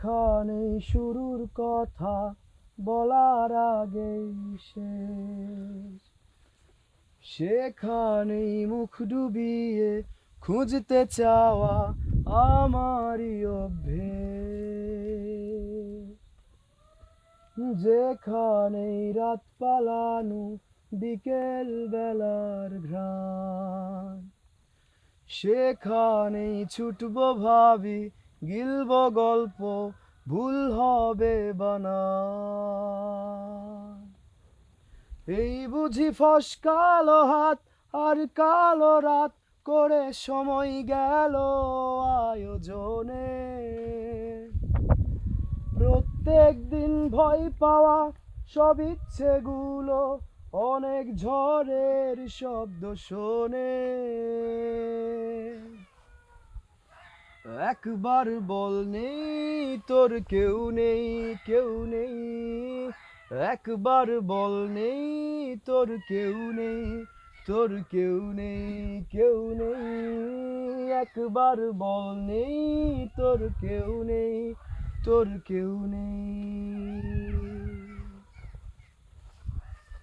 যেখানেই শুরুর কথা বলার আগেই শেষ, সেখানেই মুখ ডুবিয়ে খুঁজতে চাওয়া আমারই অভ্যেস। যেখানেই রাত পালানো বিকেল বেলার ঘ্রাণ, সেখানেই ছুটবো ভাবি, গিলবো গল্প, ভুল হবে বানান। এই বুঝি ফসকালো হাত আর কালো রাত করে সময় গেল আয়োজনে। প্রত্যেক দিন ভয় পাওয়া সব ইচ্ছেগুলো অনেক ঝড়ের শব্দ শোনে। একবার বল নেই তোর কেউ নেই, কেউ নেই। একবার বল নেই তোর কেউ নেই, তোর কেউ নেই, কেউ নেই। একবার বল নেই তোর কেউ নেই, তোর কেউ নেই।